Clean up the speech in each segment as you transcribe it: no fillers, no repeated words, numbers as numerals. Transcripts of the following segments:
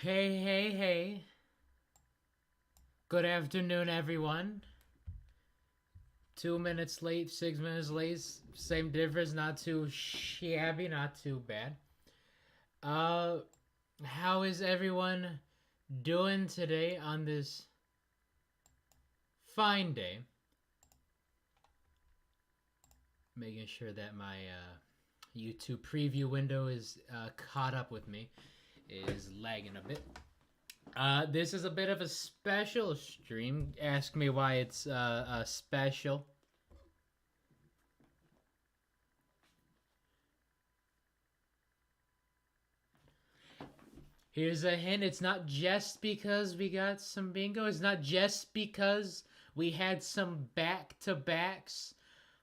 Hey, hey, hey. Good afternoon, everyone. 2 minutes late, 6 minutes late. Same difference, not too shabby, not too bad. Uh, how is everyone doing today on this fine day? Making sure that my YouTube preview window is caught up with me. It is lagging a bit. This is a bit of a special stream. Ask me why it's a special. Here's a hint. It's not just because we got some bingo. It's not just because we had some back-to-backs.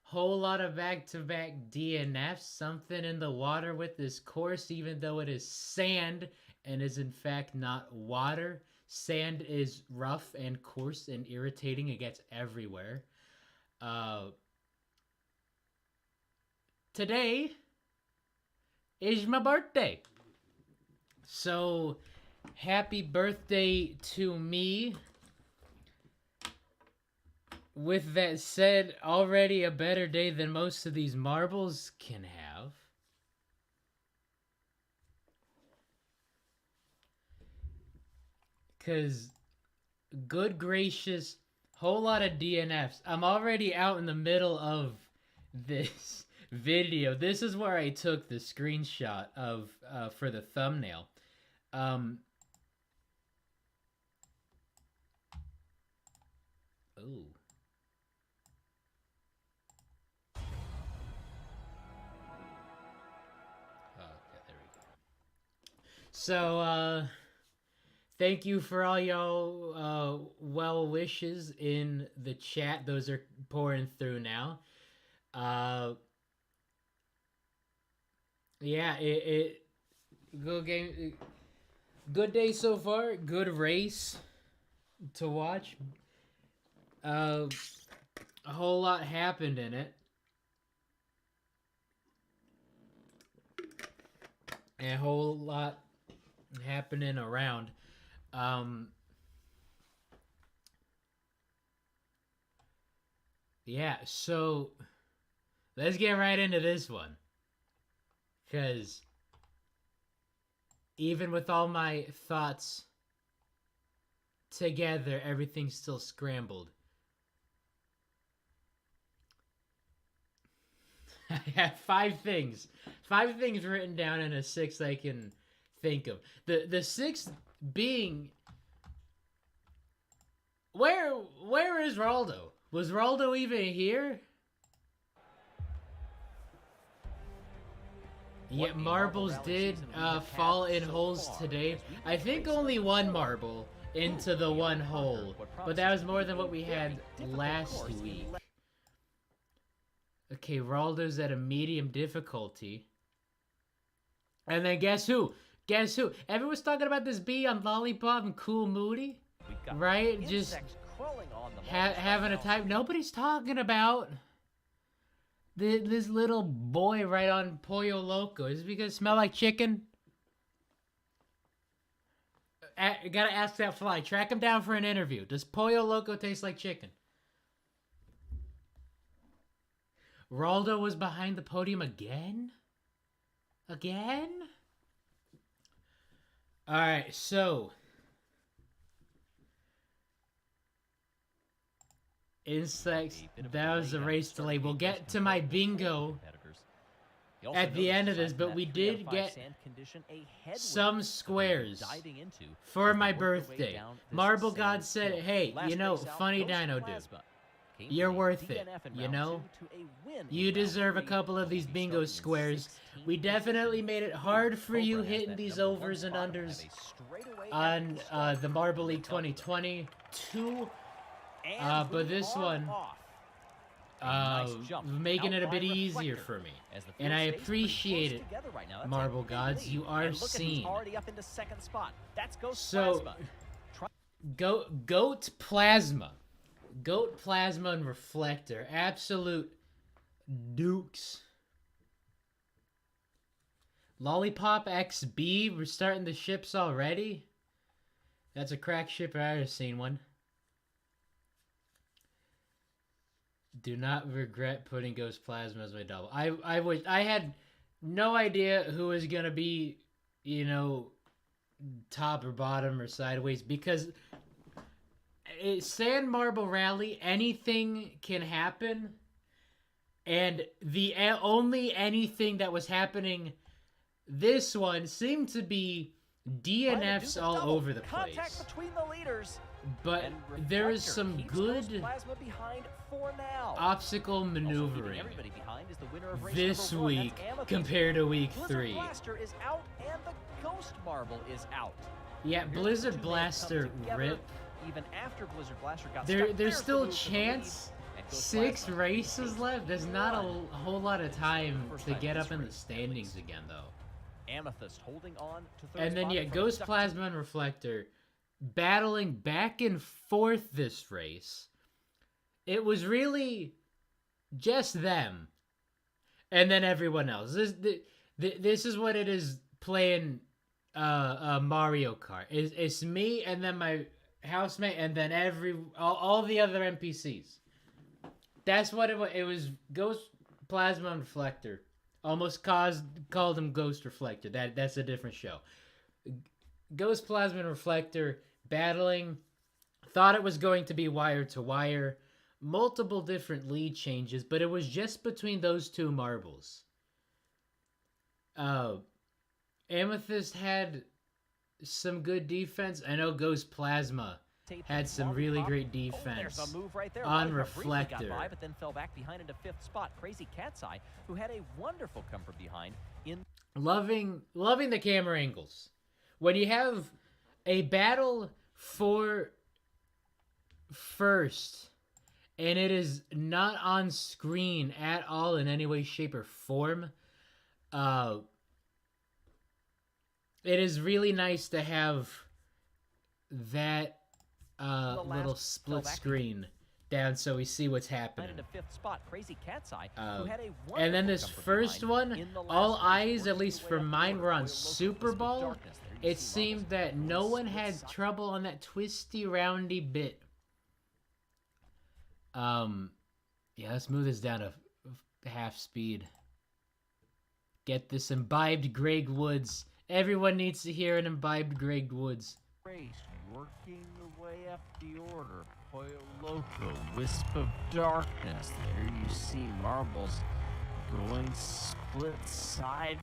Whole lot of back-to-back DNFs. Something in the water with this course, even though it is sand and is in fact not water. Sand is rough and coarse and irritating. It gets everywhere. Today is my birthday. So, happy birthday to me. With that said, already a better day than most of these marbles can have. Because, good gracious, whole lot of DNFs. I'm already out in the middle of this video. This is where I took the screenshot of for the thumbnail. Ooh. Okay, there we go. So, thank you for all y'all well wishes in the chat. Those are pouring through now. Yeah, it good game. Good day so far. Good race to watch. A whole lot happened in it. And a whole lot happening around. Yeah, so let's get right into this one. Because even with all my thoughts together, everything's still scrambled. I have five things written down and a sixth I can think of. The sixth being, where is Raldo? Was Raldo even here? Yeah, marbles did fall in holes today. I think only one marble into the one hole, but that was more than what we had last week. Okay, Raldo's at a medium difficulty. And then guess who? Guess who? Everyone's talking about this bee on Lollipop and Cool Moody, right? Just having a time. Nobody's talking about this little boy right on Pollo Loco. Is it because it smell like chicken? Gotta ask that fly. Track him down for an interview. Does Pollo Loco taste like chicken? Raldo was behind the podium again? Again? Alright, so insects, that was a race delay. We'll get to my bingo at the end of this, but we did get some squares for my birthday. Marble God said, hey, you know, funny dino dude, you're worth it, you know? You deserve a couple of these bingo squares. We definitely made it hard for you hitting these overs and unders on the Marble League 2022. But this one, making it a bit easier for me. And I appreciate it, Marble Gods. You are seen. So, Goat Plasma. Goat Plasma and Reflector. Absolute dukes. Lollipop XB. We're starting the ships already. That's a crack shipper. I've seen one. Do not regret putting Ghost Plasma as my double. I had no idea who was gonna be, you know, top or bottom or sideways, because Sand Marble Rally, anything can happen, and the only anything that was happening this one seemed to be DNFs all over the place. Between the leaders. But there is some good obstacle maneuvering this week compared to week 3. Blaster is out and the Ghost Marble is out. Yeah, Blizzard Blaster rip. Even after Blizzard Blaster got there's still a chance. 6 races left. There's not a whole lot of time to get up in the standings again, though. Amethyst holding on to third. And then yeah, Ghost Plasma and Reflector battling back and forth this race. It was really just them, and then everyone else. This is what it is playing Mario Kart. It's me and then my housemate and then all the other NPCs. That's what it was. Ghost Plasma and Reflector. Almost called him Ghost Reflector. That's a different show. Ghost Plasma and Reflector battling. Thought it was going to be wire to wire. Multiple different lead changes, but it was just between those two marbles. Amethyst had some good defense. I know Ghost Plasma had some really great defense on Reflector. But then fell back behind into 5th spot. Crazy Cat's Eye, who had a wonderful come from behind. Loving the camera angles. When you have a battle for first, and it is not on screen at all in any way, shape, or form, it is really nice to have that little split screen down so we see what's happening. Into 5th spot, Crazy Cat's Eye, and then this first one, all eyes, at least for mine, were on Super Ball. It seemed that no one had trouble on that twisty, roundy bit. Yeah, let's move this down to half speed. Get this imbibed Greg Woods. Everyone needs to hear an imbibed Greg Woods. Working the way up the order. Pollo Loco, Wisp of Darkness. There you see marbles going split side.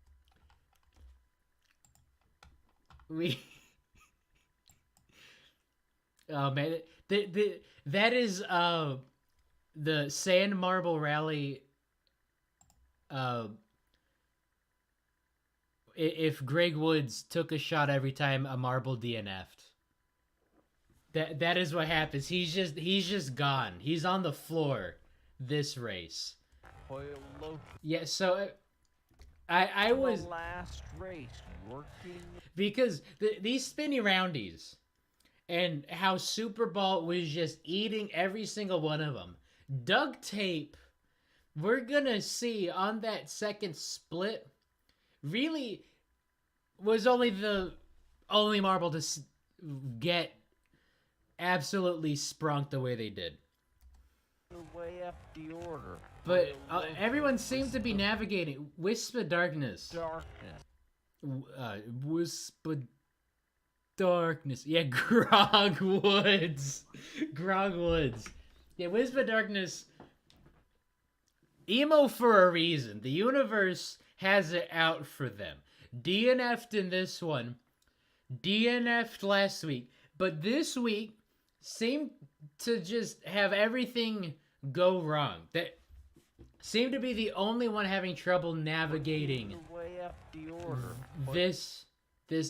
Oh man, that is the Sand Marble Rally. If Greg Woods took a shot every time a marble DNF'd, that is what happens. He's just gone. He's on the floor this race. Yeah, so I was last race working because these spinny roundies and how Super Ball was just eating every single one of them. Duct tape, we're gonna see on that second split, really was the only marble to get absolutely sprunked the way they did. way up the order. But everyone seemed to be navigating. Wisp of Darkness. Wisp of Darkness. Yeah, Grog Woods. Grog Woods. Yeah, Wisp of Darkness. Emo for a reason. The universe has it out for them. DNF'd in this one. DNF'd last week. But this week seemed to just have everything go wrong. That seemed to be the only one having trouble navigating this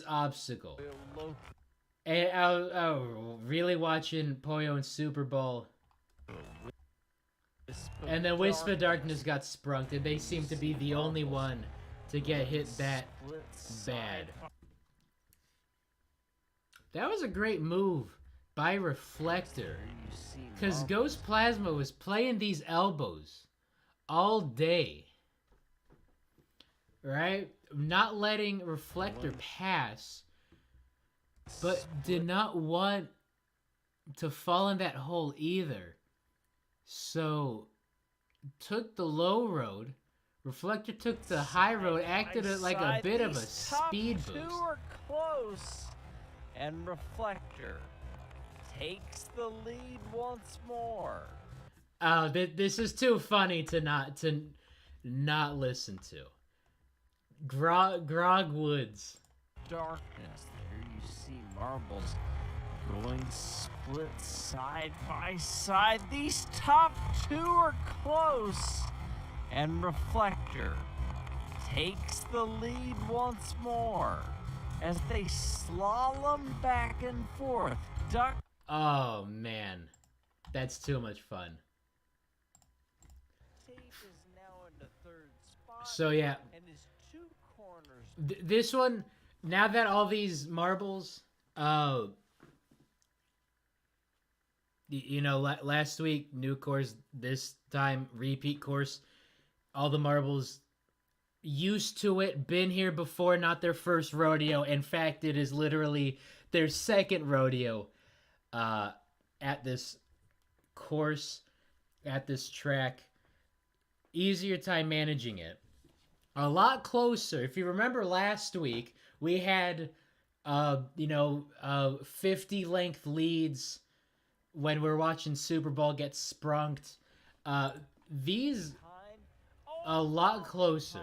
obstacle. And I was really watching Poyo and Super Bowl. And then Wisp of Darkness got sprunked, and they seem to be the only one to get hit that bad. That was a great move by Reflector, because Ghost Plasma was playing these elbows all day, right? Not letting Reflector pass. but did not want to fall in that hole either. So took the low road. Reflector took the high road, acted it like a bit of a speed Two boost. are close, and Reflector takes the lead once more. This is too funny to not listen to. Grog Woods. Darkness. There you see marbles going split side by side. These top two are close, and Reflector takes the lead once more as they slalom back and forth. Oh man, that's too much fun. Tape is now in the third spot. So yeah, And his two corners. this one, now that all these marbles, you know, last week new course, this time repeat course, all the marbles used to it, been here before, not their first rodeo. In fact, it is literally their second rodeo at this course, at this track. Easier time managing it. A lot closer. If you remember last week, we had 50 length leads when we're watching Super Bowl get sprunked. These a lot closer.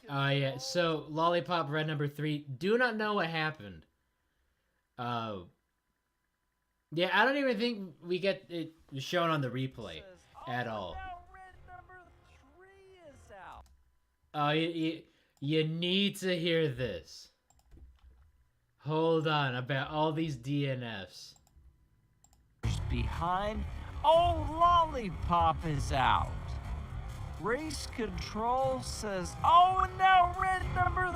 Yeah, so Lollipop red number 3. Do not know what happened. Yeah, I don't even think we get it shown on the replay at all. You need to hear this. Hold on, about all these DNFs. Behind. Oh, Lollipop is out. Race Control says, oh, now red number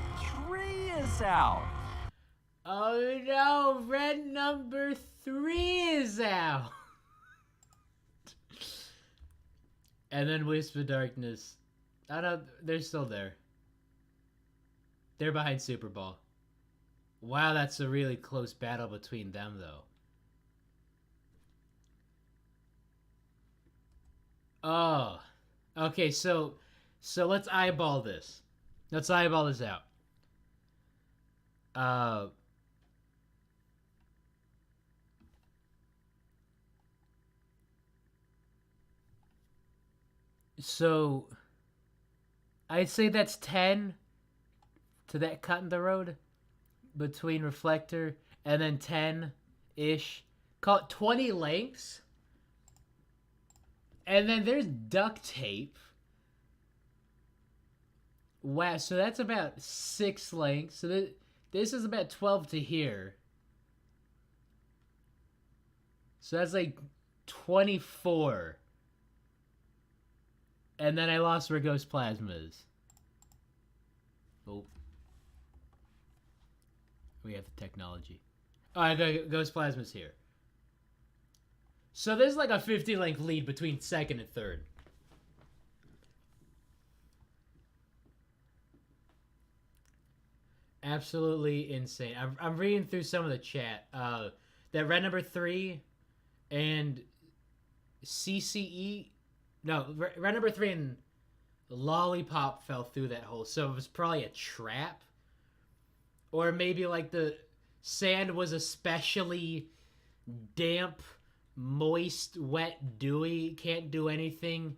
3 is out. Oh no, red number 3 is out. And then Wisp of Darkness. They're still there. They're behind Super Bowl. Wow, that's a really close battle between them, though. Oh. Okay, so let's eyeball this. Let's eyeball this out. So I'd say that's 10 to that cut in the road between Reflector, and then 10-ish. Call it 20 lengths. And then there's duct tape. Wow, so that's about 6 lengths. So this is about 12 to here. So that's like 24. And then I lost where Ghost Plasma is. Oh. We have the technology. Oh, Ghost Plasma's here. So there's like a 50 length lead between second and third. Absolutely insane. I'm reading through some of the chat. That red number 3 and CCE... No, red number 3 and Lollipop fell through that hole. So it was probably a trap. Or maybe like the sand was especially damp, moist, wet, dewy. Can't do anything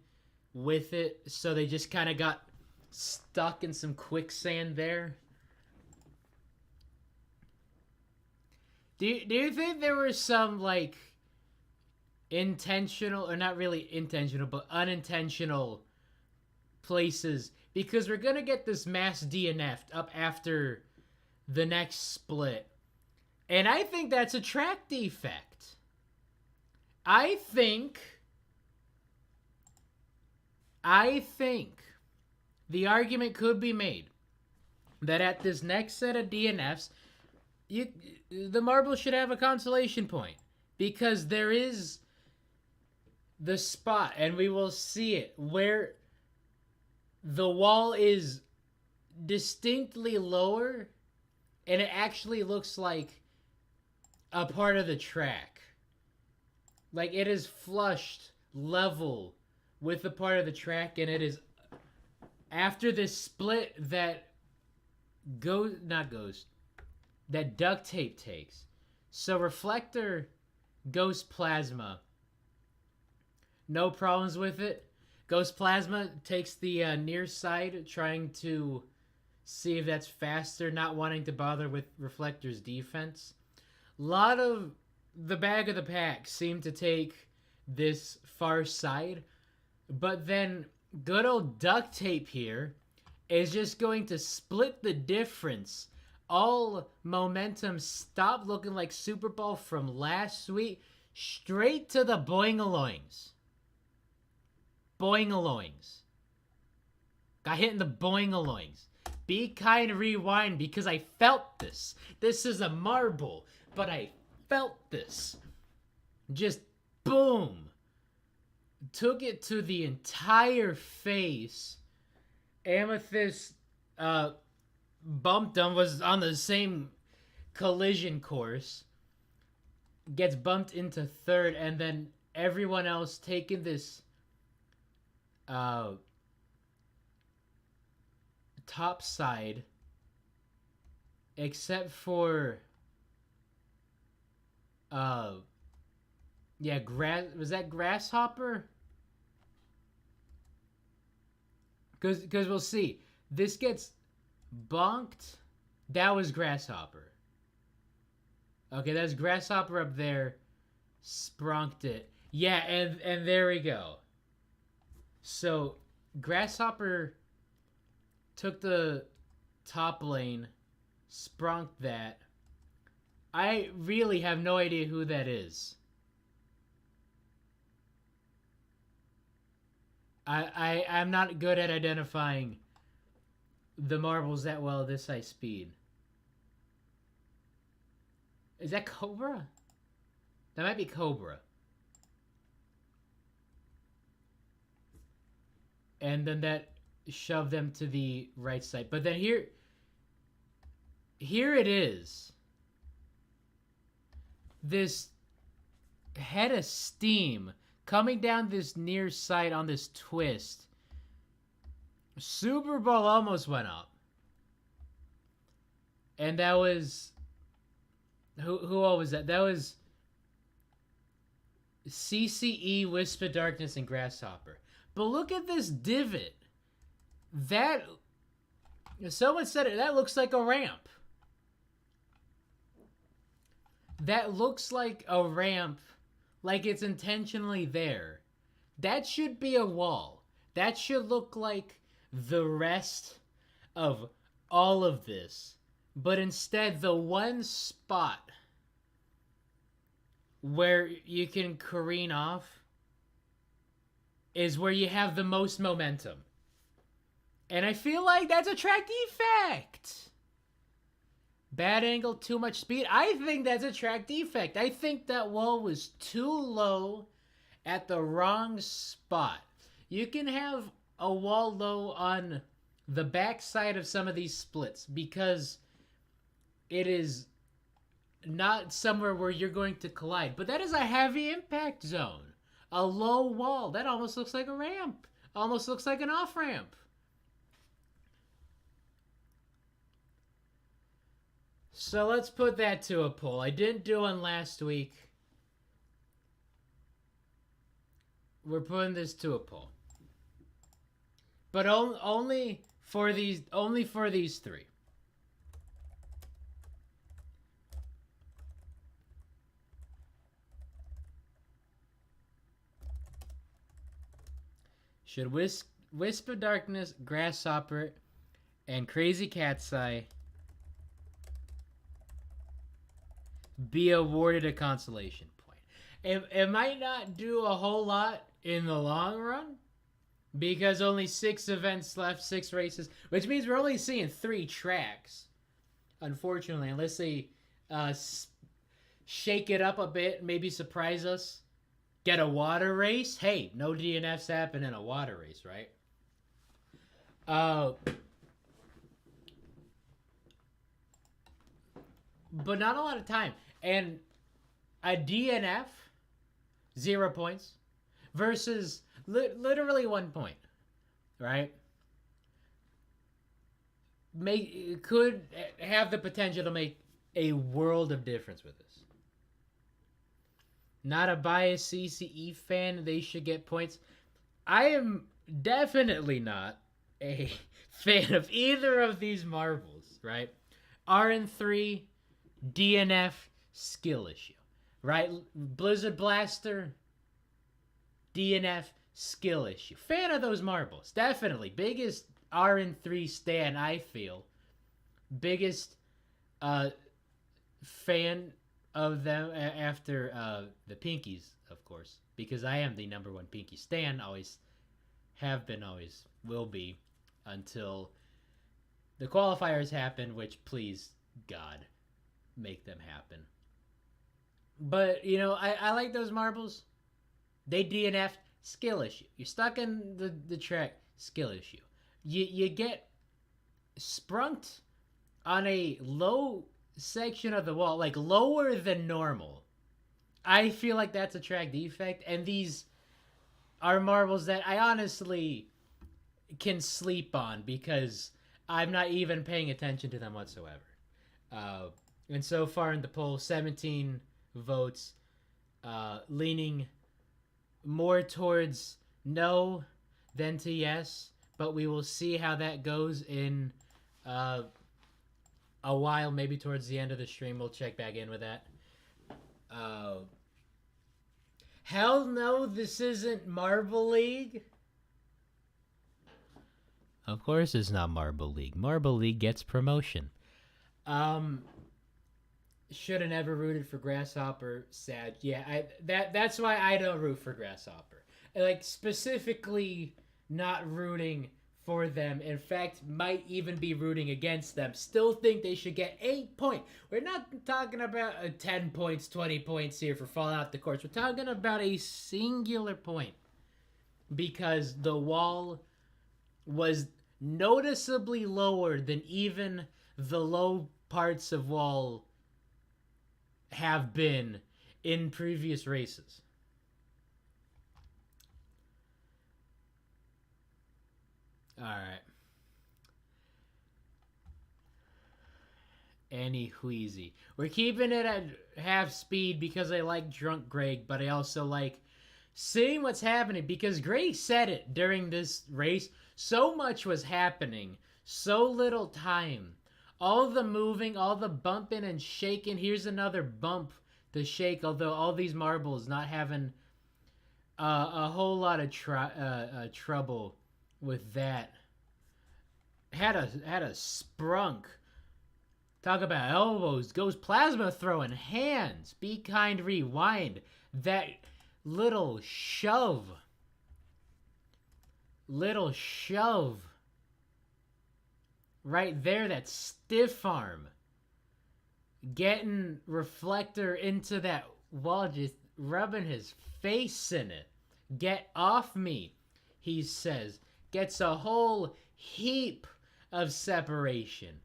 with it. So they just kind of got stuck in some quicksand there. Do you think there were some, like, intentional, or not really intentional, but unintentional places? Because we're going to get this mass DNF'd up after the next split. And I think that's a track defect. I think the argument could be made that at this next set of DNFs, the marble should have a consolation point, because there is the spot, and we will see it, where the wall is distinctly lower and it actually looks like a part of the track. Like, it is flushed level with the part of the track, and it is after this split that that duct tape takes. So reflector Ghost Plasma, no problems with it. Ghost Plasma takes the near side, trying to see if that's faster, not wanting to bother with Reflector's defense. A lot of the bag of the pack seem to take this far side, but then good old duct tape here is just going to split the difference. All momentum stopped looking like Super Bowl from last week, straight to the boing-a-loings. Boing-a-loings. Got hit in the boing-a-loings. Be kind, rewind, because I felt this. This is a marble, but I felt this. Just boom. Took it to the entire face. Amethyst bumped him, was on the same collision course. Gets bumped into third, and then everyone else taking this top side, except for was that Grasshopper? Because we'll see. This gets bonked. That was Grasshopper. Okay, that's Grasshopper up there. Sprunked it. Yeah, and there we go. So, Grasshopper took the top lane, sprunked that. I really have no idea who that is. I'm not good at identifying the marbles that well at this high speed. Is that Cobra? That might be Cobra. And then that shoved them to the right side. But then here it is. This head of steam coming down this near side on this twist. Super Bowl almost went up. And that was... Who all was that? That was CCE, Wisp of Darkness, and Grasshopper. But look at this divot. That... Someone said it. That looks like a ramp. That looks like a ramp. Like it's intentionally there. That should be a wall. That should look like the rest of all of this. But instead, the one spot where you can careen off is where you have the most momentum. And I feel like that's a track defect. Bad angle, too much speed. I think that's a track defect. I think that wall was too low at the wrong spot. You can have a wall low on the backside of some of these splits because it is not somewhere where you're going to collide. But that is a heavy impact zone. A low wall. That almost looks like a ramp. Almost looks like an off-ramp. So let's put that to a poll. I didn't do one last week. We're putting this to a poll. But only for these three. Should Wisp of Darkness, Grasshopper, and Crazy Cat's Eye be awarded a consolation point? It might not do a whole lot in the long run because only 6 events left, 6 races, which means we're only seeing 3 tracks, unfortunately, unless they shake it up a bit, maybe surprise us. Get a water race? Hey, no DNFs happen in a water race, right? but not a lot of time. And a DNF, 0 points, versus literally 1 point, right? Could have the potential to make a world of difference with this. Not a biased CCE fan. They should get points. I am definitely not a fan of either of these marbles, right? RN3, DNF, skill issue, right? Blizzard Blaster, DNF, skill issue. Fan of those marbles, definitely. Biggest RN3 stan, I feel. Biggest fan of them after the Pinkies, of course, because I am the #1 Pinky stan. Always have been, always will be, until the qualifiers happen, which, please God, make them happen. But, you know, I like those marbles. They DNF, skill issue. You're stuck in the track, skill issue. You get sprunked on a low section of the wall, like lower than normal. I feel like that's a track defect, and these are marbles that I honestly can sleep on because I'm not even paying attention to them whatsoever. And so far in the poll, 17 votes, leaning more towards no than to yes, but we will see how that goes in a while, maybe towards the end of the stream. We'll check back in with that. Hell no, this isn't Marble League. Of course it's not Marble League. Marble League gets promotion. Should have never rooted for Grasshopper. Sad. Yeah, that's why I don't root for Grasshopper. Like, specifically not rooting for them. In fact, might even be rooting against them. Still think they should get 8 points. We're not talking about 10 points, 20 points here for falling out the course. We're talking about a singular point. Because the wall was noticeably lower than even the low parts of wall have been in previous races. All right. Any wheezy. We're keeping it at half speed because I like Drunk Greg, but I also like seeing what's happening because Greg said it during this race. So much was happening. So little time. All the moving, all the bumping and shaking. Here's another bump to shake, although all these marbles not having a whole lot of trouble with that. Had a sprunk. Talk about elbows. Goes plasma throwing hands. Be kind, rewind. That little shove. Little shove. Right there, that stiff arm. Getting Reflector into that wall, just rubbing his face in it. Get off me, he says. Gets a whole heap of separation.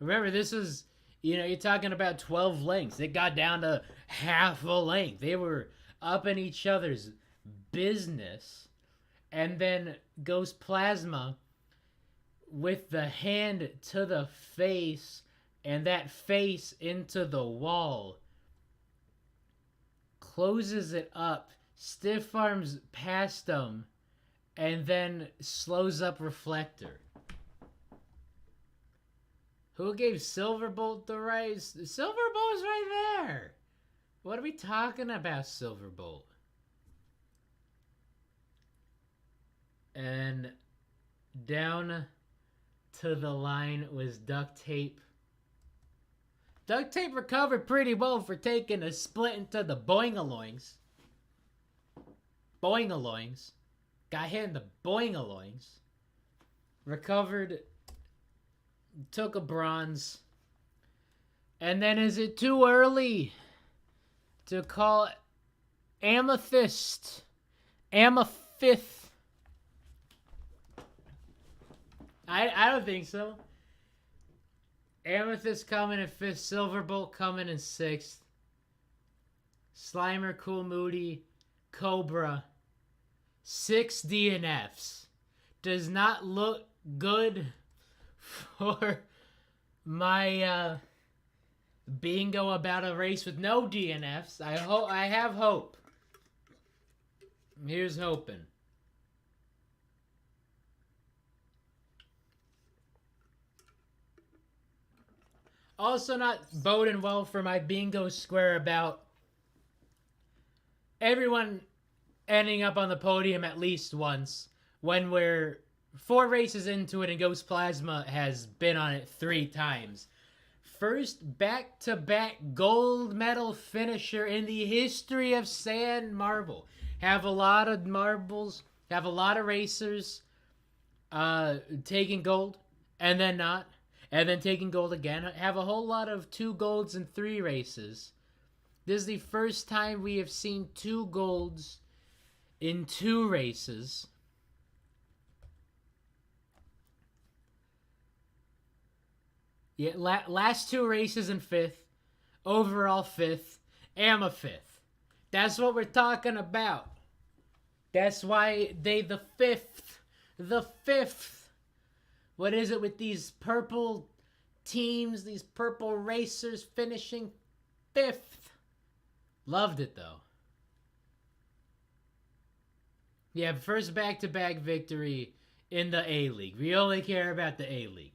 Remember, this is, you're talking about 12 lengths. It got down to half a length. They were up in each other's business. And then goes Plasma with the hand to the face and that face into the wall. Closes it up, stiff arms past him, and then slows up Reflector. Who gave Silverbolt the race? Silverbolt's right there. What are we talking about, Silverbolt? And down to the line was Duct Tape. Duct Tape recovered pretty well for taking a split into the boing-a-loings. Boing-a-loings. Got hit in the boing-a-loings. Recovered. Took a bronze. And then is it too early to call Amethyst? Amethyst. I don't think so. Amethyst coming in 5th. Silverbolt coming in 6th. Slimer, Cool Moody, Cobra. 6 DNFs. Does not look good for my bingo about a race with no DNFs. I have hope. Here's hoping. Also not boding well for my bingo square about everyone ending up on the podium at least once when we're 4 races into it and Ghost Plasma has been on it 3 times. First back-to-back gold medal finisher in the history of Sand Marble. Have a lot of marbles, have a lot of racers taking gold and then not. And then taking gold again. Have a whole lot of 2 golds in 3 races. This is the first time we have seen 2 golds in 2 races. Yeah, last 2 races in 5th. Overall 5th. Am a 5th. That's what we're talking about. That's why the 5th. The 5th. What is it with these purple teams, these purple racers finishing 5th? Loved it, though. Yeah, first back-to-back victory in the A-League. We only care about the A-League.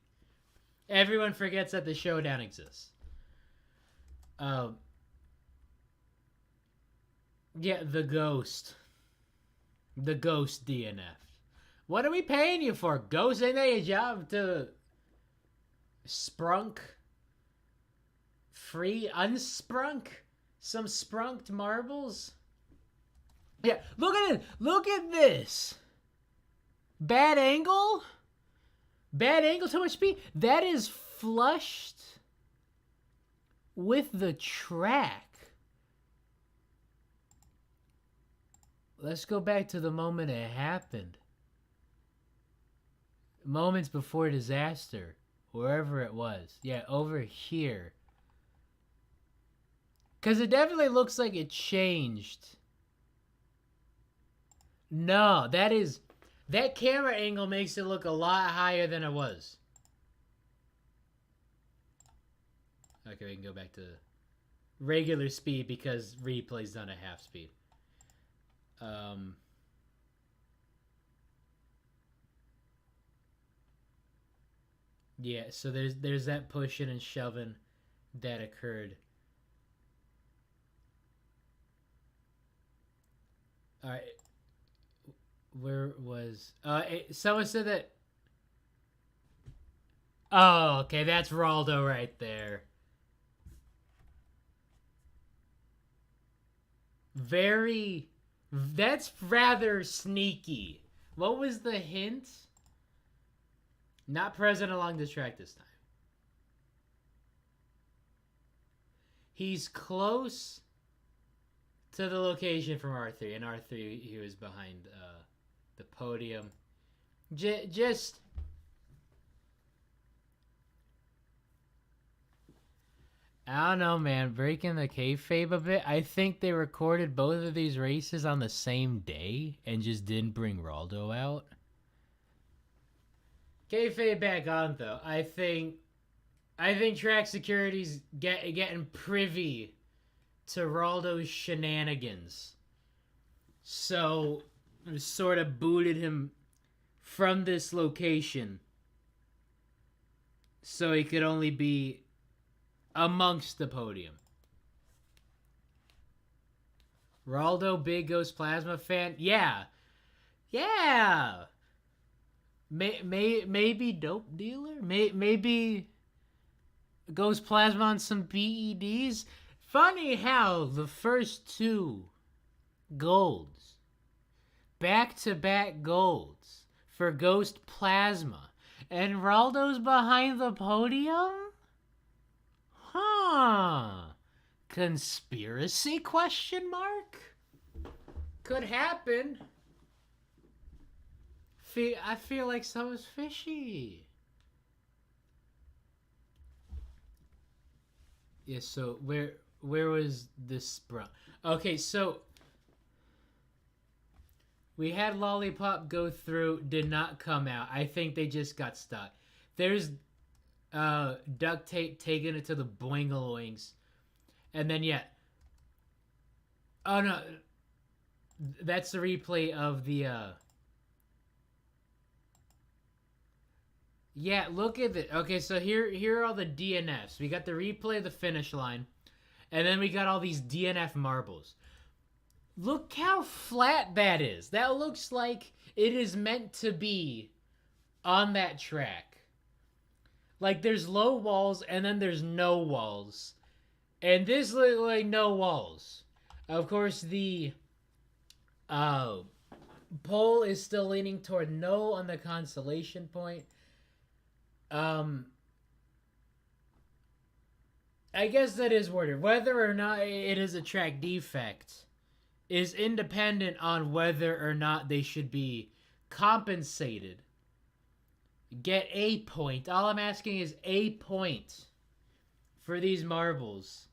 Everyone forgets that the Showdown exists. Yeah, the Ghost. The Ghost DNF. What are we paying you for? Ghost, ain't that your job to sprunk? Free unsprunk? Some sprunked marbles? Yeah, look at it. Look at this. Bad angle? Bad angle, too much speed? That is flushed with the track. Let's go back to the moment it happened. Moments before disaster, wherever it was. Yeah, over here. Because it definitely looks like it changed. No, that camera angle makes it look a lot higher than it was. Okay, we can go back to regular speed because replay's done at half speed. Yeah, so there's that pushing and shoving that occurred. All right. Where was... someone said that... Oh, okay, that's Raldo right there. That's rather sneaky. What was the hint? Not present along the track this time. He's close to the location from R3, and R3 he was behind the podium. Just I don't know, man. Breaking the kayfabe a bit. I think they recorded both of these races on the same day and just didn't bring Raldo out. Kayfabe back on though. I think track security's getting privy to Raldo's shenanigans, so sort of booted him from this location so he could only be amongst the podium. Raldo, big Ghost Plasma fan? Yeah. Maybe dope dealer? Maybe Ghost Plasma on some BEDs? Funny how the first 2 golds, back-to-back golds for Ghost Plasma, and Raldo's behind the podium? Huh. Conspiracy question mark? Could happen. I feel like something's fishy. Yeah, so where was this sprung? Okay, so we had Lollipop go through, did not come out. I think they just got stuck. There's duct tape taking it to the boingaloings. And then oh no, that's the replay of the yeah, look at it. Okay, so here are all the DNFs. We got the replay of the finish line, and then we got all these DNF marbles. Look how flat that is. That looks like it is meant to be on that track. Like there's low walls and then there's no walls. And this looks like no walls. Of course, the poll is still leaning toward no on the consolation point. I guess that is worded. Whether or not it is a track defect is independent on whether or not they should be compensated. Get a point. All I'm asking is a point for these marbles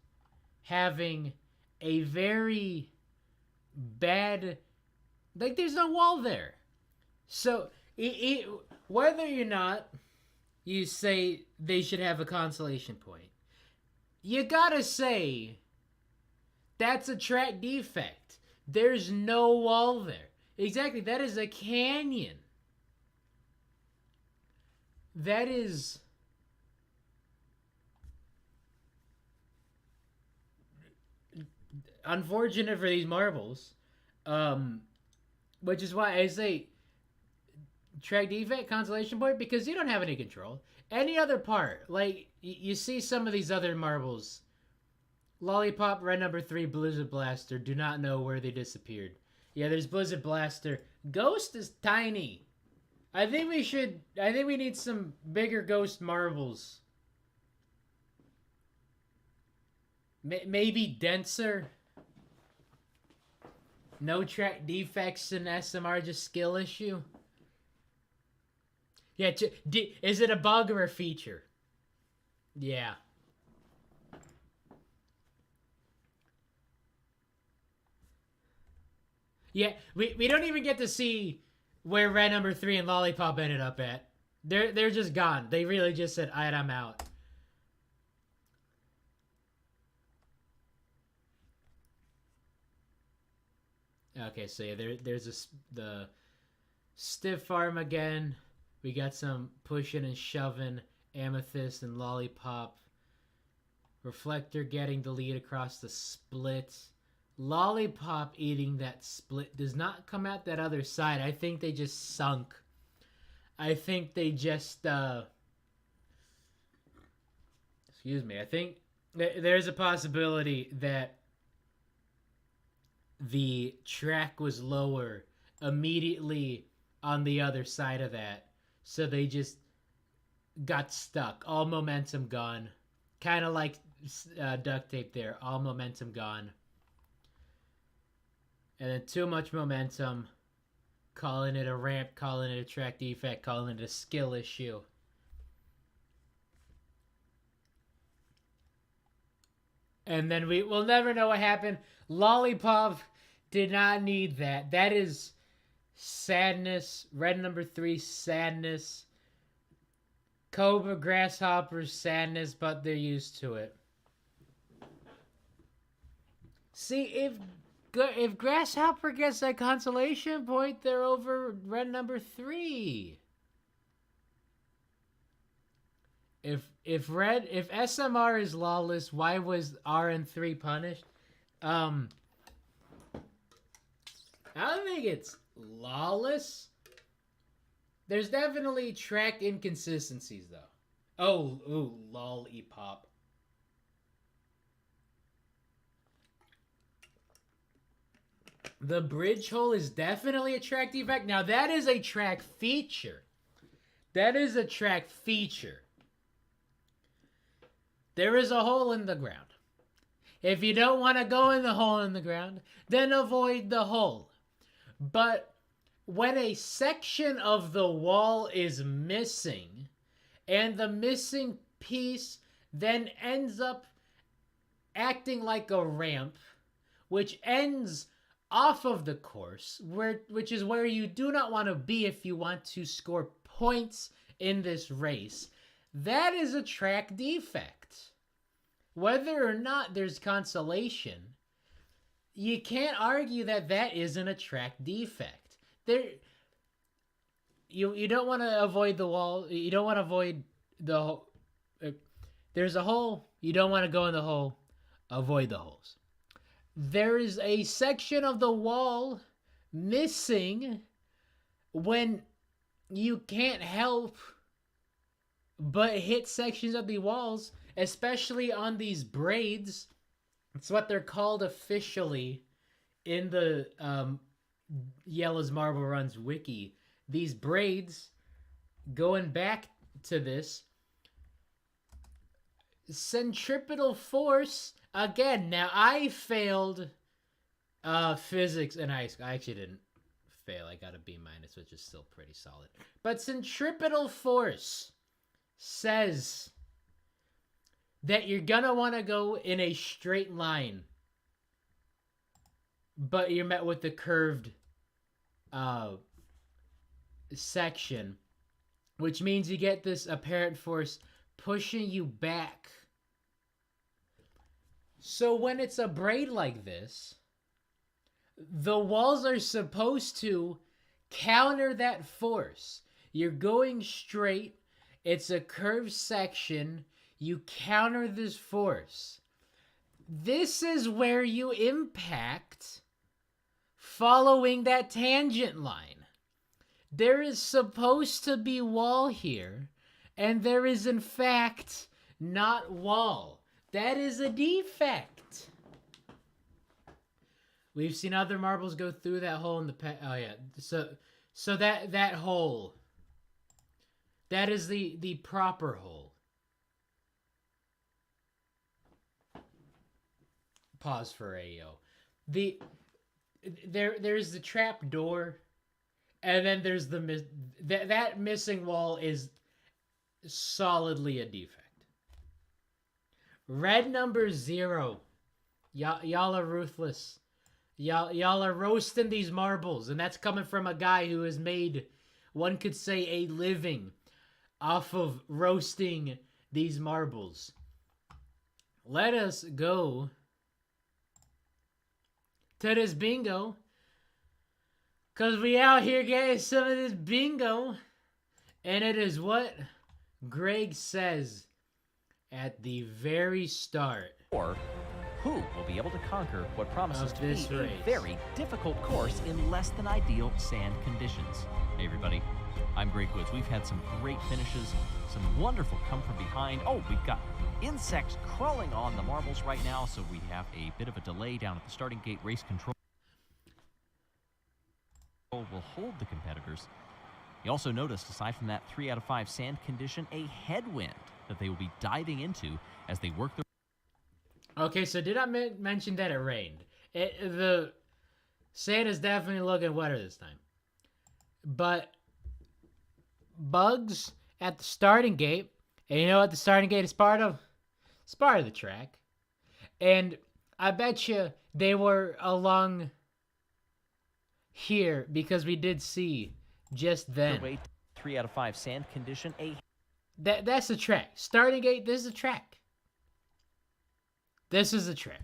having a very bad... Like, there's no wall there. So, whether or not you say they should have a consolation point, you gotta say that's a track defect. There's no wall there. Exactly, that is a canyon. That is... unfortunate for these marbles. Which is why I say track defect, consolation point, because you don't have any control. Any other part, like, you see some of these other marbles. Lollipop, Red Number 3, Blizzard Blaster, do not know where they disappeared. Yeah, there's Blizzard Blaster. Ghost is tiny. I think we need some bigger ghost marbles. Maybe denser. No track defects in SMR, just skill issue. Yeah, is it a bug or a feature? Yeah. Yeah, we don't even get to see where Red Number 3 and Lollipop ended up at. They're just gone. They really just said, "Alright, I'm out." Okay, so yeah, there's the stiff arm again. We got some pushing and shoving. Amethyst and Lollipop. Reflector getting the lead across the split. Lollipop eating that split does not come out that other side. I think they just sunk. I think they just excuse me. I think there's a possibility that the track was lower immediately on the other side of that. So they just got stuck. All momentum gone. Kind of like duct tape there. All momentum gone. And then too much momentum. Calling it a ramp. Calling it a track defect. Calling it a skill issue. And then we'll never know what happened. Lollipop did not need that. That is sadness. Red Number 3, sadness. Cobra, Grasshopper, sadness, but they're used to it. See, if Grasshopper gets that consolation point, they're over Red Number 3. If SMR is lawless, why was RN3 punished? I don't think it's lawless. There's definitely track inconsistencies, though. Oh, Lollipop. The bridge hole is definitely a track defect. Now, that is a track feature. That is a track feature. There is a hole in the ground. If you don't want to go in the hole in the ground, then avoid the hole. But when a section of the wall is missing, and the missing piece then ends up acting like a ramp, which ends off of the course, which is where you do not want to be if you want to score points in this race. That is a track defect. Whether or not there's consolation, you can't argue that that isn't a track defect. You don't want to avoid the wall. You don't want to avoid the. There's a hole. You don't want to go in the hole. Avoid the holes. There is a section of the wall missing when you can't help but hit sections of the walls, especially on these braids. It's what they're called officially in the Yellow's Marble Runs wiki. These braids, going back to this, centripetal force, again, now I failed physics in high school. I actually didn't fail. I got a B-, which is still pretty solid. But centripetal force says that you're gonna want to go in a straight line, but you're met with the curved section, which means you get this apparent force pushing you back. So when it's a braid like this, the walls are supposed to counter that force. You're going straight, it's a curved section, you counter this force. This is where you impact following that tangent line. There is supposed to be wall here, and there is in fact not wall. That is a defect. We've seen other marbles go through that hole in the oh yeah. So that hole, that is the proper hole. Pause for AO. There's the trap door, and then there's that missing wall is solidly a defect. Red number 0. Y'all are ruthless. Y'all are roasting these marbles, and that's coming from a guy who has made, one could say, a living off of roasting these marbles. Let us go to this bingo, because we out here getting some of this bingo, and it is what Greg says at the very start. Or who will be able to conquer what promises to be a very difficult course in less than ideal sand conditions. Hey everybody, I'm Greg Woods. We've had some great finishes, some wonderful come from behind. Oh, we've got insects crawling on the marbles right now, so we have a bit of a delay down at the starting gate. Race control will hold the competitors. You also noticed, aside from that 3 out of 5 sand condition, a headwind that they will be diving into as they work their... Okay, so did I mention that it rained? The sand is definitely looking wetter this time. But bugs at the starting gate, and you know what the starting gate is part of? It's part of the track. And I bet you they were along here because we did see just then. 3 out of 5 sand condition, That's the track. Starting gate, this is the track. This is the track.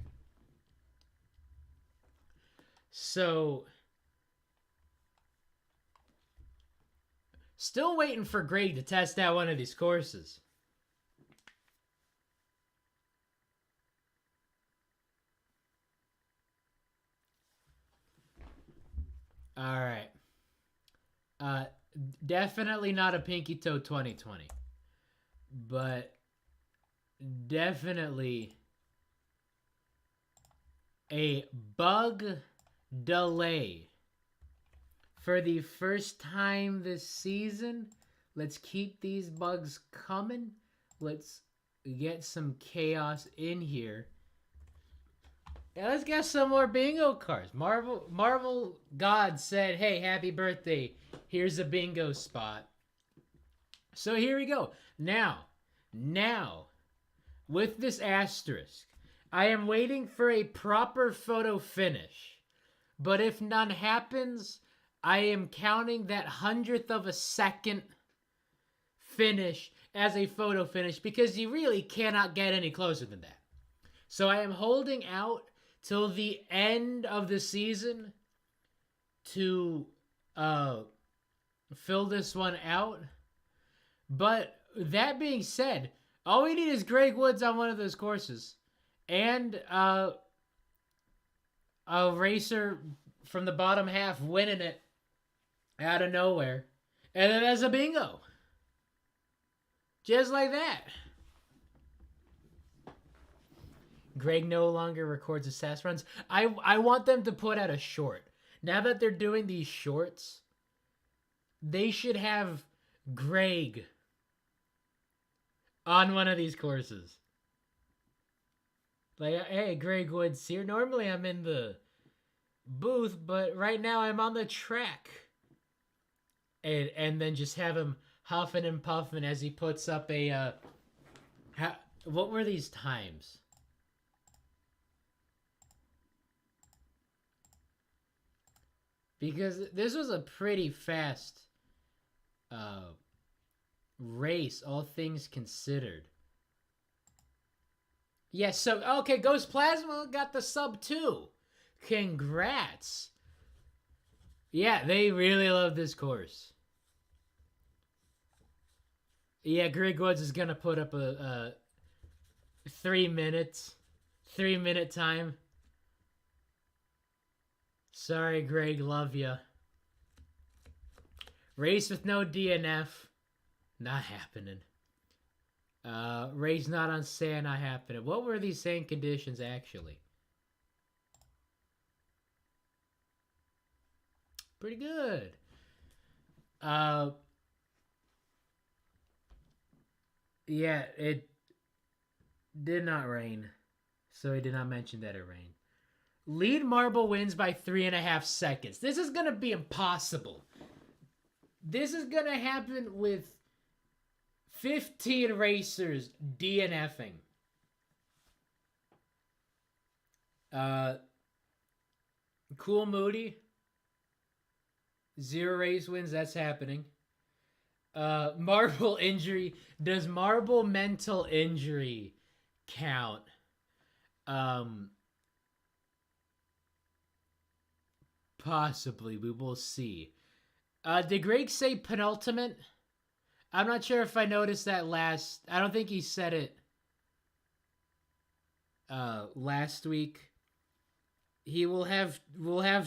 So, still waiting for Greg to test out one of these courses. All right. Definitely not a Pinky Toe 2020. But definitely a bug delay for the first time this season. Let's keep these bugs coming. Let's get some chaos in here. Yeah, let's get some more bingo cards. Marvel God said, hey, happy birthday. Here's a bingo spot. So here we go. Now, with this asterisk, I am waiting for a proper photo finish. But if none happens, I am counting that 100th of a second finish as a photo finish because you really cannot get any closer than that. So I am holding out till the end of the season to fill this one out. But that being said, all we need is Greg Woods on one of those courses. And a racer from the bottom half winning it out of nowhere. And then there's a bingo. Just like that. Greg no longer records his SAS runs. I want them to put out a short. Now that they're doing these shorts, they should have Greg on one of these courses. Like, hey, Greg Woods here. Normally I'm in the booth, but right now I'm on the track. And then just have him huffing and puffing as he puts up a... what were these times? Because this was a pretty fast race, all things considered. Yes, so, okay, Ghost Plasma got the sub 2. Congrats. Yeah, they really love this course. Yeah, Greg Woods is going to put up a 3 minutes. 3 minute time. Sorry, Greg, love ya. Race with no DNF. Not happening. Race not on sand, not happening. What were these sand conditions, actually? Pretty good. Yeah, it did not rain. So he did not mention that it rained. Lead marble wins by 3.5 seconds. This is going to be impossible. This is going to happen with 15 racers DNFing. Cool Moody. 0 race wins. That's happening. Marble injury. Does marble mental injury count? Possibly. We will see. Did Greg say penultimate? I'm not sure if I noticed that last... I don't think he said it last week. We'll have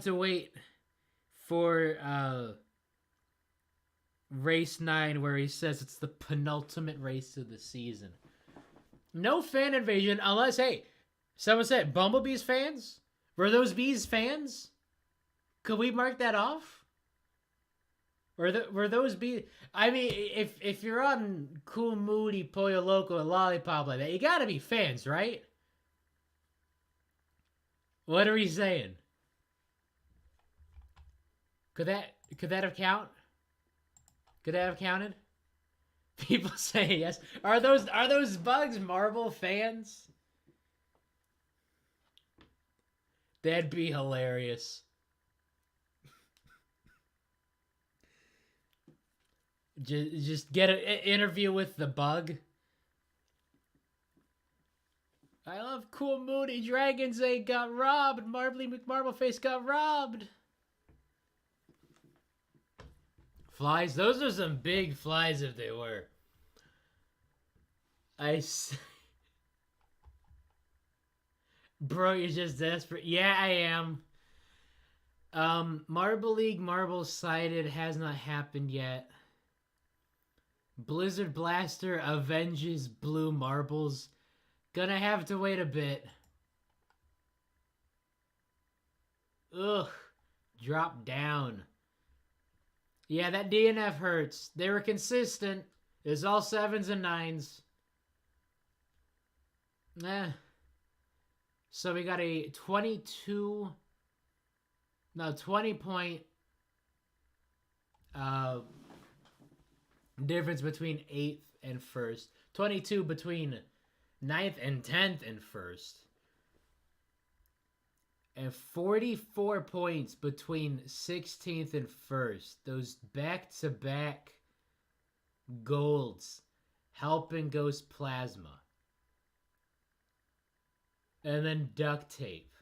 to wait for race 9 where he says it's the penultimate race of the season. No fan invasion unless, hey, someone said Bumblebees fans? Were those bees fans? Could we mark that off? Were those bees... I mean, if you're on Cool Moody, Pollo Loco, and Lollipop like that, you gotta be fans, right? What are we saying? Could that have count? Could that have counted? People say yes. Are those bugs Marvel fans? That'd be hilarious. Just get an interview with the bug. I love Cool Moody Dragons. They got robbed. Marbly McMarbleface got robbed. Flies. Those are some big flies if they were. Bro, you're just desperate. Yeah, I am. Marble League Marble Sided has not happened yet. Blizzard Blaster avenges blue marbles. Gonna have to wait a bit. Ugh. Drop down. Yeah, that DNF hurts. They were consistent. It was all 7s and 9s. So we got a 20 point difference between 8th and 1st. 22 between 9th and 10th and 1st. And 44 points between 16th and 1st. Those back-to-back golds helping Ghost Plasma. And then duct tape.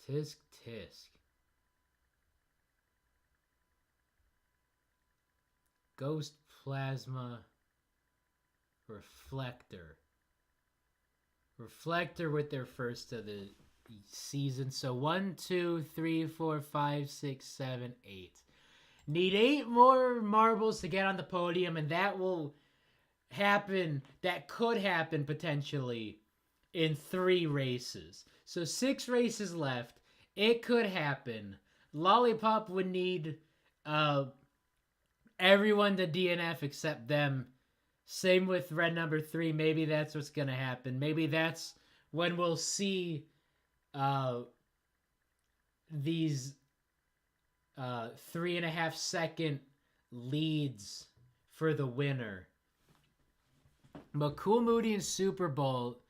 Tisk tisk. Ghost Plasma. Reflector. Reflector with their first of the season. So 1, 2, 3, 4, 5, 6, 7, 8. Need 8 more marbles to get on the podium, and that will happen. That could happen potentially in 3 races. So 6 races left. It could happen. Lollipop would need everyone to DNF except them. Same with red number 3. Maybe that's what's going to happen. Maybe that's when we'll see these 3.5 second leads for the winner. But Cool Moody and Super Bowl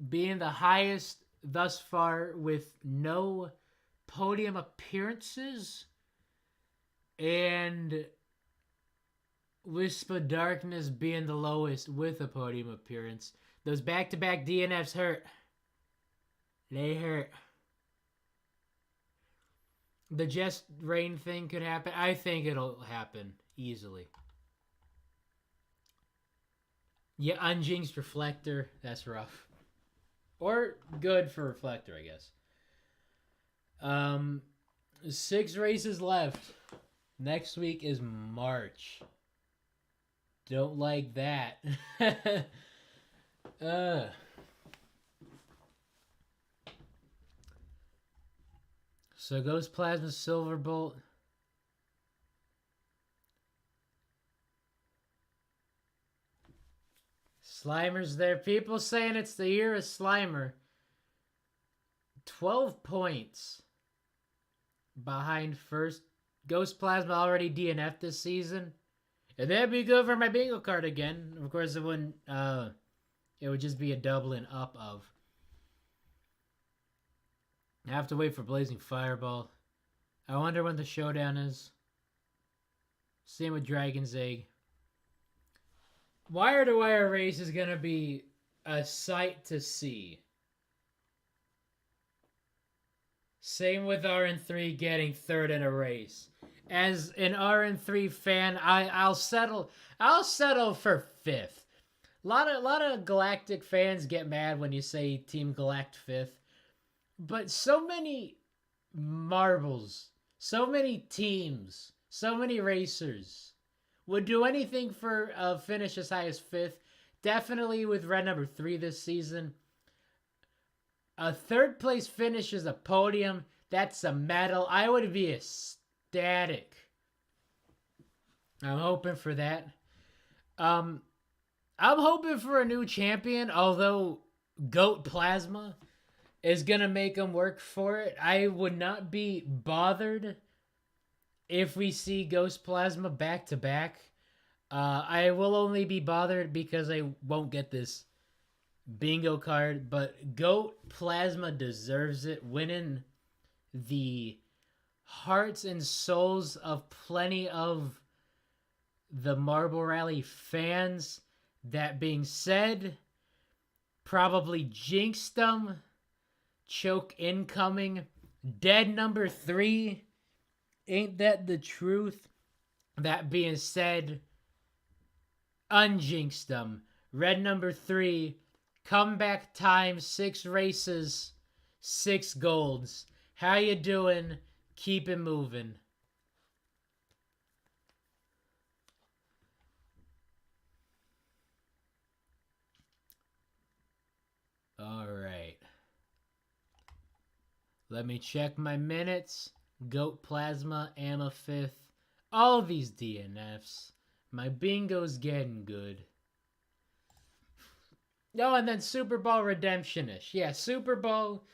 being the highest thus far with no podium appearances, and Wisp of Darkness being the lowest with a podium appearance. Those back-to-back DNFs hurt. They hurt. The Just Rain thing could happen. I think it'll happen easily. Yeah, Unjinxed Reflector. That's rough. Or good for Reflector, I guess. 6 races left. Next week is March. Don't like that. So Ghost Plasma Silverbolt. Slimer's there. People saying it's the year of Slimer. 12 points behind first. Ghost Plasma already DNF'd this season. And that'd be good for my bingo card again. Of course, it wouldn't. It would just be a doubling up of. I have to wait for Blazing Fireball. I wonder when the showdown is. Same with Dragon's Egg. Wire to wire race is gonna be a sight to see. Same with RN3 getting 3rd in a race. As an RN3 fan, I'll settle for 5th. A lot of Galactic fans get mad when you say Team Galact 5th. But so many marbles, so many teams, so many racers would do anything for a finish as high as 5th. Definitely with red number 3 this season. A 3rd place finish is a podium. That's a medal. I would be ecstatic. I'm hoping for that. I'm hoping for a new champion, although Goat Plasma is going to make them work for it. I would not be bothered if we see Ghost Plasma back to back. I will only be bothered because I won't get this bingo card, but Goat Plasma deserves it, winning the hearts and souls of plenty of the Marble Rally fans. That being said, probably jinxed them. Choke incoming. Dead number 3. Ain't that the truth? That being said, unjinxed them. Red number 3. Comeback time. 6 races. 6 golds. How you doing? Keep it moving. All right. Let me check my minutes. Goat Plasma, Amethyst, all these DNFs. My bingo's getting good. Oh, and then Super Bowl Redemption-ish. Yeah, Super Bowl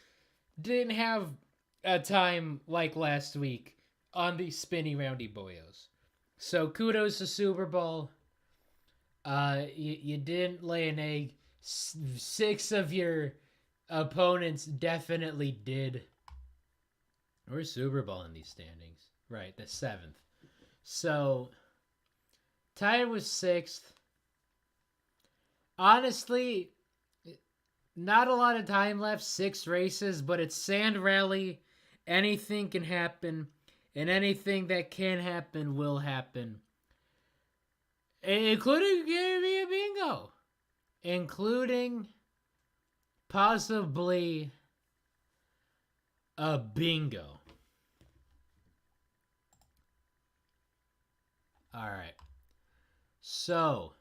didn't have a time like last week on the Spinny Roundy Boyos. So kudos to Super Bowl. You didn't lay an egg. 6 of your opponents definitely did. We're Super Bowl in these standings. Right, the 7th. So, tied with 6th. Honestly, not a lot of time left. 6 races, but it's Sand Rally. Anything can happen, and anything that can happen will happen. Including giving me a bingo. Including possibly a bingo. Alright. So,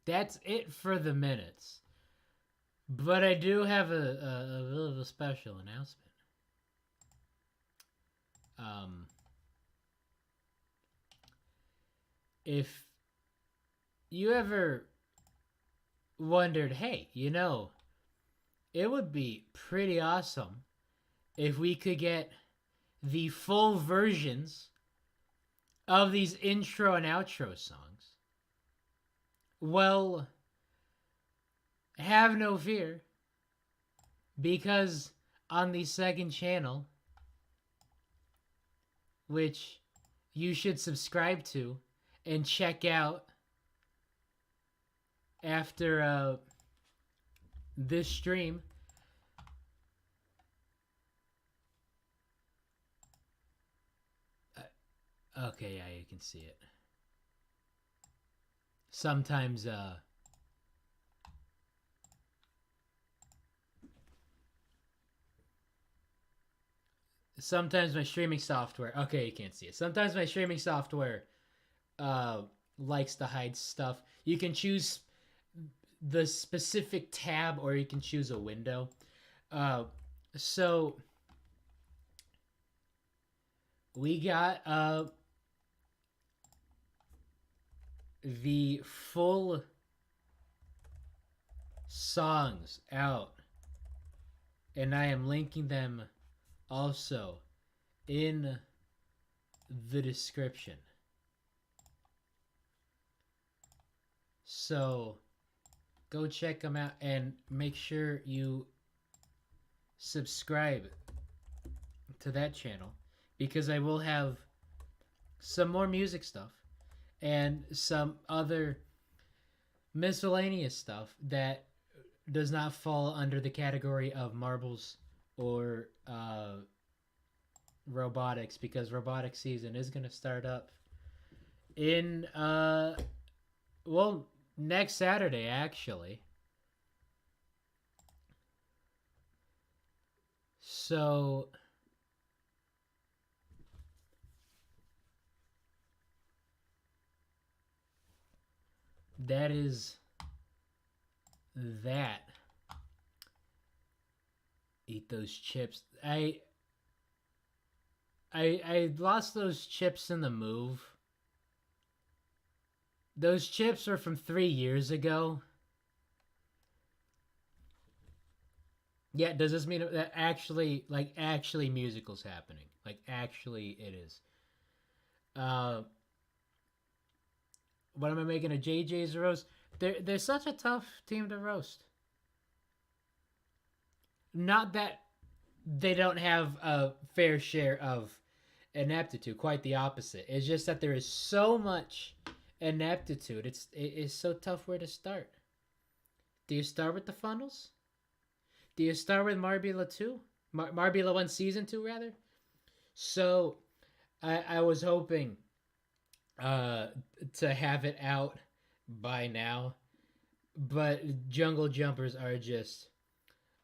that's it for the minutes. But I do have a little special announcement. If you ever wondered, hey, it would be pretty awesome if we could get the full versions of these intro and outro songs. Well, have no fear, because on the second channel, which you should subscribe to and check out after this stream, okay, yeah, you can see it. Sometimes my streaming software, okay, you can't see it. Sometimes my streaming software likes to hide stuff. You can choose the specific tab, or you can choose a window. So we got the full songs out, and I am linking them also in the description. So go check them out and make sure you subscribe to that channel, because I will have some more music stuff and some other miscellaneous stuff that does not fall under the category of marbles or robotics, because robotic season is going to start up in next Saturday, actually. So that is that. Eat those chips. I lost those chips in the move. Those chips are from 3 years ago. Yeah, does this mean that actually musical's happening? Like, actually it is. What am I making, a JJ's roast? They're such a tough team to roast. Not that they don't have a fair share of ineptitude, quite the opposite. It's just that there is so much ineptitude. It's so tough where to start. Do you start with the funnels? Do you start with Marbula 2? Marbula 1 Season 2, rather? So, I was hoping to have it out by now. But Jungle Jumpers are just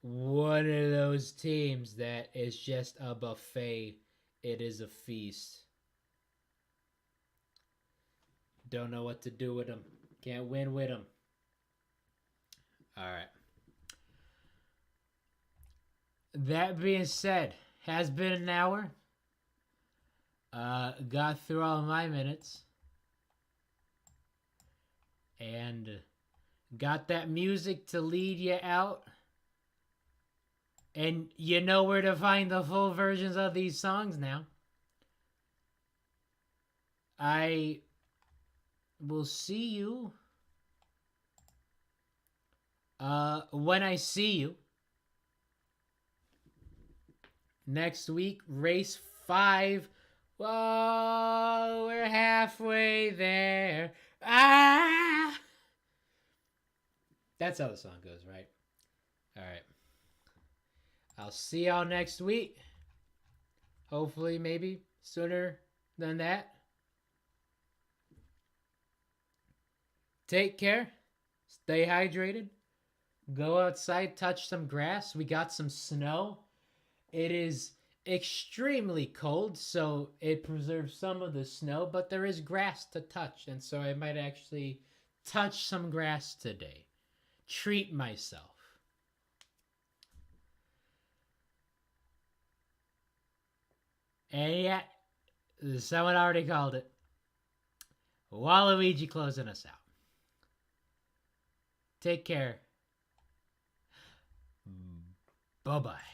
one of those teams that is just a buffet. It is a feast. Don't know what to do with them. Can't win with them. All right. That being said, has been an hour. Got through all my minutes. And got that music to lead you out. And you know where to find the full versions of these songs now. I will see you When I see you next week, race 5. Whoa, we're halfway there. Ah! That's how the song goes, right? All right. I'll see y'all next week. Hopefully, maybe sooner than that. Take care. Stay hydrated. Go outside, touch some grass. We got some snow. It is extremely cold, so it preserves some of the snow, but there is grass to touch, and so I might actually touch some grass today. Treat myself. And yet, someone already called it. Waluigi closing us out. Take care. Bye-bye.